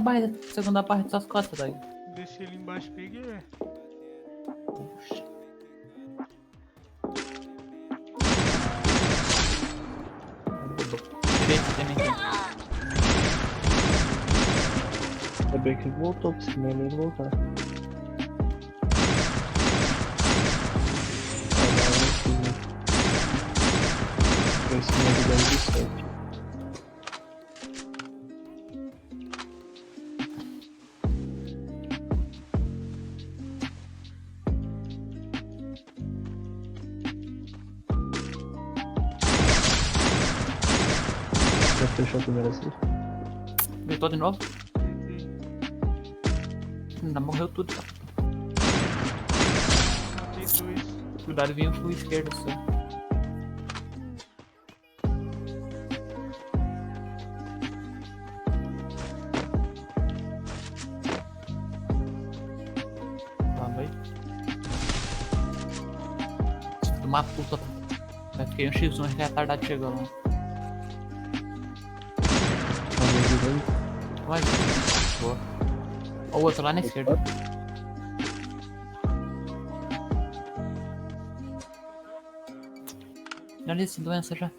barra, segunda barra de suas costas daí. Deixei ele embaixo e peguei, velho. Puxa. Direito também tem. Ainda bem que ele voltou, porque senão ele ia voltar. Foi em cima do 10 e 7. Já fechou a primeira cesta? Gritou de novo? Ainda morreu tudo, tá? Matei dois. Cuidado, vinha pro esquerdo só. Tá, aí. Uma puta. Vai ficar um X1 retardado chegando lá. Vai. Boa. Ó, o outro lá na esquerda. Olha esse doença já.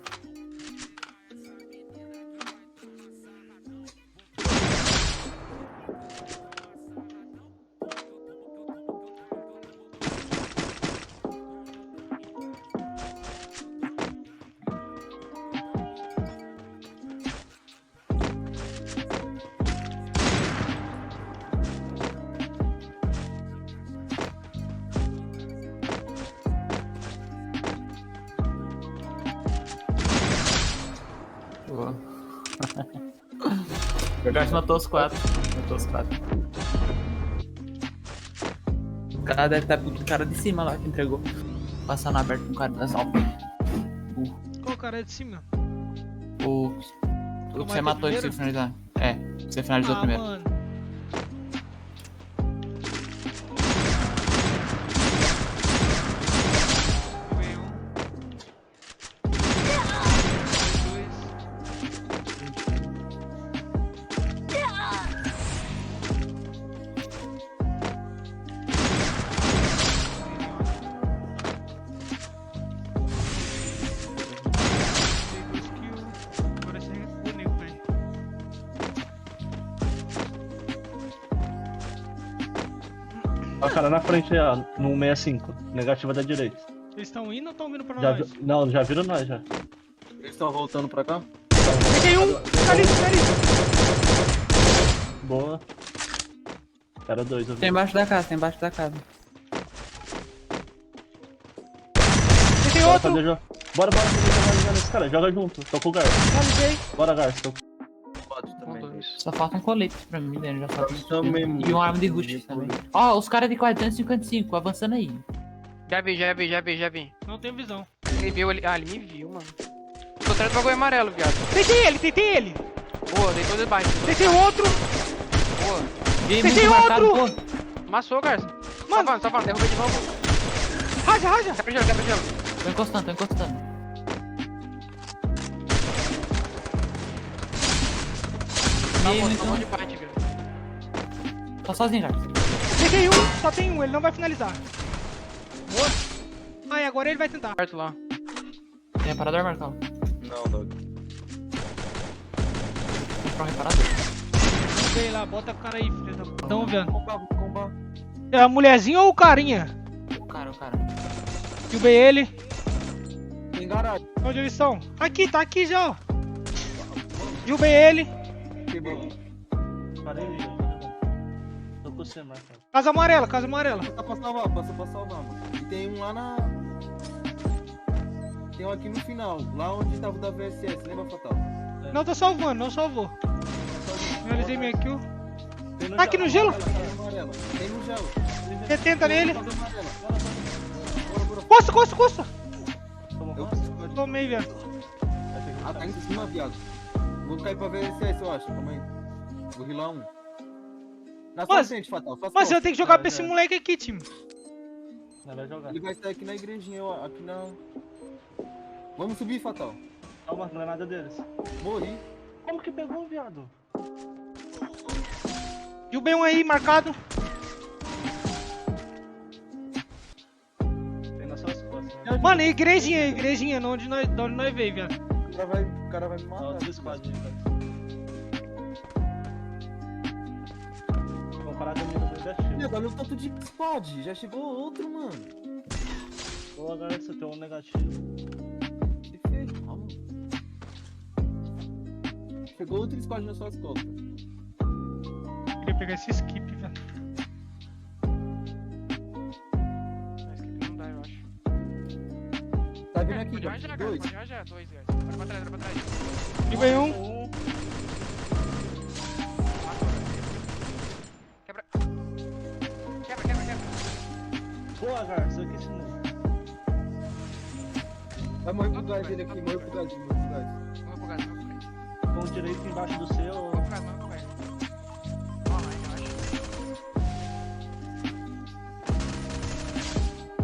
Boa. Verdade, matou os quatro. Matou os quatro. O cara deve estar puto, o cara de cima lá que entregou. Passando aberto com o cara das altas. Qual cara é de cima? O que você matou e que você finalizar. É, você finalizou primeiro. Mano. Veio um. Ó, cara na frente aí, ó, no 65, negativa da direita. Eles estão indo ou estão vindo pra Já nós? não, já viram nós já. Eles estão voltando pra cá? Peguei um! Ali! Boa. Era 2, eu vi. Tem embaixo da casa, tem embaixo da casa. Peguei Bora outro! fazer jogo. Bora jogar nesse cara, joga junto. Tô com o Garço. Finalizei! Bora, Garço. Pode também. Só falta um colete pra mim, né? Já falta Também, e uma arma de rush também. Ó, os caras de 455 avançando aí. Já vi. Não tenho visão. Ele viu ali. Ah, ele me viu, mano. Tô atrás do bagulho amarelo, viado. Tentei ele! Boa, deitou debaixo. Tentei outro! Boa. Game Peguei muito marcado, outro! pô. Amassou, Garça. Mano. Salvando, derrubei de novo. Raja! Quebra gelo. Tô encostando. Game Tá bom de muito. parte, velho. Tô sozinho, cara. Peguei um, só tem um, ele não vai finalizar. Boa. Ai, agora ele vai tentar. Perto lá. Tem reparador, Marcão? Não, Dog. Pra um reparador. Vem lá, bota o cara aí, filho da puta. Tão vendo. Combar. É a mulherzinha ou o carinha? O cara. Derrubei ele. Tem garagem. Onde eles estão? Aqui, tá aqui já, ó. Derrubei ele. Quebrou. Parei ali, ó. Tô com você, Marcão. Casa amarela. Passa pra salvar, mano. E tem um lá na... Tem um aqui no final, lá onde tava o da VSS, lembra, Fatal? Não tô salvando, não salvou. Finalizei minha kill. Tem no Tá aqui no gelo? Amarela. Tem no gelo. 70 nele. Casa amarela. Bora. Costa. Tomou Eu quanto? preciso... Tomei, velho. Ah, tá em cima, viado. Vou cair pra VSS, eu acho. Calma aí. Vou rilar um. Na sua Mas- frente, Fatal. Suas Mas eu costas. tenho que jogar pra já. esse moleque aqui, time. Não, vai jogar. Ele vai sair aqui na igrejinha, ó. Aqui na... Vamos subir, Fatal. Toma a granada deles. Morri. Como que pegou, viado? Derrubei um aí, marcado. Tem nas suas costas. Mano, igrejinha, de onde nós veio, velho. O cara vai me Ó, matar. outro squad aí, velho. Comparado a mim no negativo. Meu, olha o tanto de squad. Já chegou outro, mano. Ou agora você tem um negativo. Que feio, calma. Chegou outro squad nas suas costas. Queria pegar esse skip, velho. Mas que não dá, eu acho. Tá vindo aqui, Pode guys. rajar, Dois. pode rajar. Dois, guys. Bora pra trás, bora pra trás. Derrubei um. Quebra. Quebra. Boa, Garça, eu que ensinei. Vai morrer pro gás ele aqui, morre pro gás. Vamos pro gás, vamos pro gás. Com o direito embaixo do seu. Vamos pro gás, vamos pro gás. Ó lá, embaixo.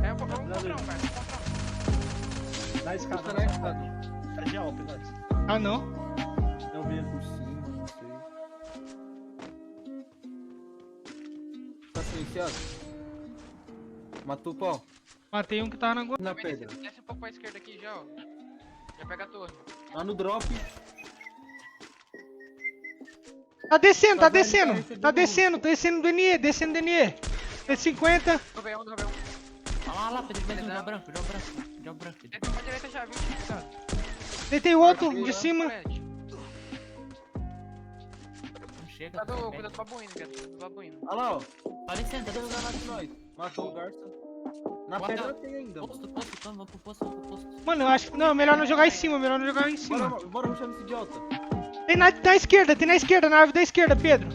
É, vamos contra um, cara. Na escada, Tá na na escada. Tá de alto, Garça. Ah, não. Eu vi ele por cima, não sei. Tá silenciado? Matou o pau. Matei um que tava na guarda. Na pedra. Desce um pouco pra esquerda aqui já, ó. Já pega a torre. Lá no drop. Tá descendo Tá descendo do NE, descendo do NE. T50. Derrubei um. Lá, Pedro, joga branco. Desce pra direita já, viu? Cuidado. Deitei outro de cima. Não chega. Cuidado do babuíno, cara. Cuidado do babuíno. Olha lá, ó. Tá descendo, tá Tá dando descendo. granada de nós. Matou o Garça. Na Bota- pedra tem ainda. Posto, vamos pro posto. Mano, eu acho que. Não, melhor não jogar em cima, Bora rushar nesse idiota. Tem na esquerda, na árvore da esquerda, Pedro.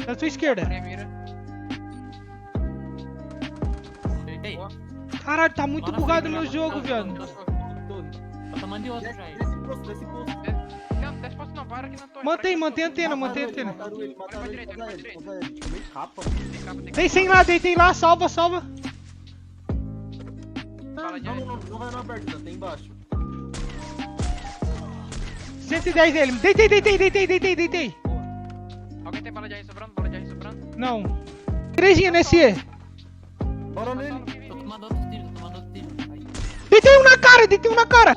Na sua esquerda. Mira. Acertei. Caralho, tá muito Lá na bugado frente, meu lá, jogo, lá, velho. lá, Torre. Tá tomando de outro já aí. Desce posto. Não, desce posto não, para aqui na torre. Mantém para aqui na a antena, torre. mantém a antena. Mataram ele. Olha pra direita. Tomei capa. Tem capa, tem Tem 100 lá, deitei lá, salva. bala de Não vai no aberto, ainda tem embaixo. 110 dele. Deitei. Alguém tem bala de ar sobrando? Não. Igrejinha nesse E. Bora nele. Tô tomando outro tiro. Aí. Deitei um na cara.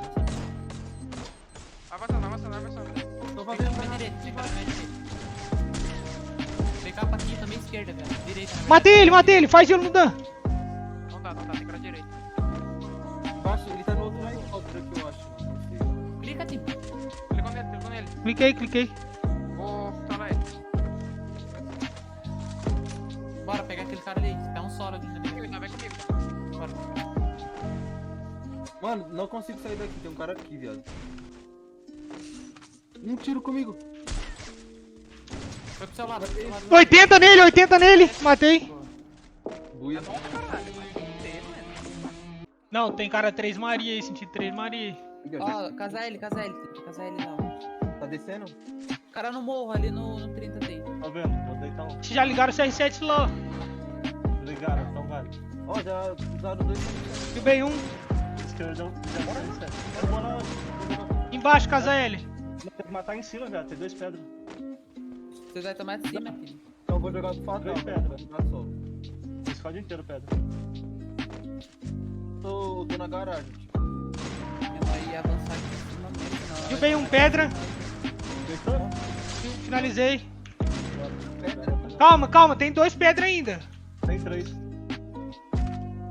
Avançando. Tô Pega fazendo na minha direita, Pegar pra aqui também esquerda, velho. Direita. na Matei ele, faz gelo no Dan. Não dá, tem que ir pra direita. embaixo. Ele tá no outro helicóptero aqui, eu acho. Não sei. verdade. Clica, tipo. Clicou nele. Cliquei. Vou falar ele. Bora pegar aquele cara ali. Tá um solo ali também. Vem comigo. Bora. Mano, não consigo sair daqui. Tem um cara aqui, viado. Um tiro comigo. Foi pro seu lado. 80 nele. Matei. Buia. Não, tem cara 3 Maria aí, senti 3 Maria aí. Ó, casa L lá. Tá descendo? O cara no morro ali no 30 tem. Tá vendo? Vou deitar um. Já ligaram o CR7 lá, ó. Ligaram, então vale. Ó, já usaram dois. Derrubei um. Esquerda, já sai. Eu vou na. Embaixo, casa L. Tem que matar em cima, velho. Tem 2 pedras. Você vai tomar de cima, filho. Então eu vou jogar do fatal. Dois Vou pedra. jogar só. O squad inteiro pedra. Tô na garagem. Ele vai avançar aqui em cima mesmo. na hora. Derrubei um pedra. Deitou? Finalizei. Pedra. Calma, tem 2 pedras ainda. Tem 3.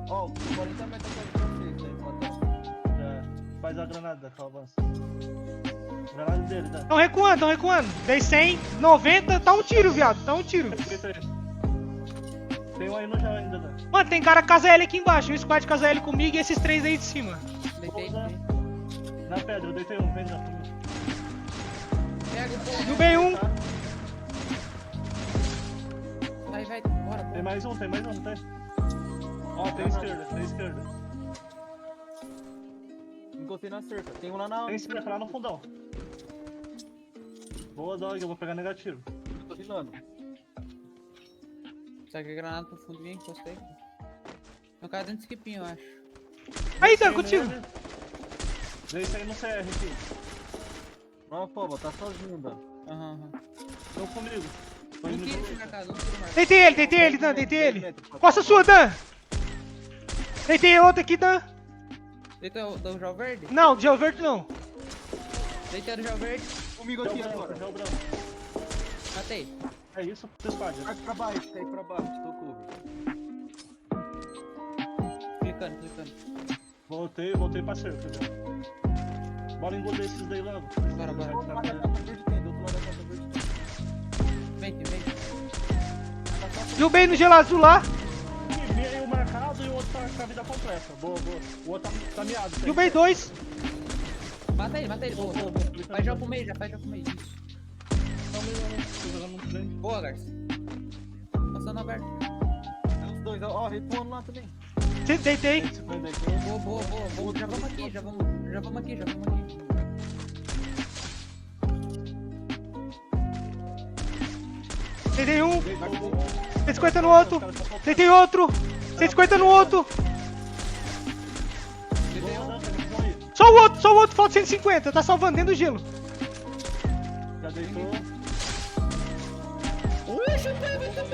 Ó, 40 metros atrás de vocês, né? Fatal. Já. Faz a granada, que eu avanço. Granada dele, né? Tão recuando. Dei 100, 90, tá um tiro, viado. Tem um aí no já ainda, né? Mano, tem cara casa L aqui embaixo. Um squad casa L comigo e esses 3 aí de cima. Deitei. Na pedra, eu deitei um. Vem já. Pega o povo. Derrubei um. Vai. Bora. Tem mais um, não tem? Ó, tem esquerda. Encostei na cerca. Tem um lá na. Tem cerca lá no fundão. Boa, dog, eu vou pegar negativo. Tô rilando. Saca a granada pro fundo e encostei. Tem um cara dentro do skipinho, eu acho. Aí, Dan, contigo. Deitei no CR aqui. Não, pô, tá sozinho, mano. Aham. Estão comigo. Não tira esse marcado, não tira o marcado. Deitei ele, Dan, deitei ele. Costa sua, Dan. Deitei outro aqui, Dan. Deita o do João Verde? Não, gel verde não. Deita o João Verde. Comigo Já o aqui branco, agora. já o branco. Matei. É isso, dispara. Cai pra baixo, tô curvo. Clicando. Voltei pra cerca já. Bora engolir esses daí logo. Bora. Do outro lado da Casa Verde tem, do outro lado da Casa Verde tem. Vem. Derrubei no gelo azul lá. Meio o marcado e o outro tá com a vida completa. Boa. O outro tá miado. Derrubei 2. Mata ele. Boa. Vai já pro meio, Isso. Tô jogando muito bem. Boa, Garça. Passando aberto. Tem os dois, ó, recuando lá também. Deitei. Esse prende aí. Boa. Já vamos aqui. Deitei um. Deitou. 150 no outro. Deitei outro. 150 no outro. Só o outro, falta 150. Tá salvando dentro do gelo. Já deitou. Ui, chutei, meu Deus.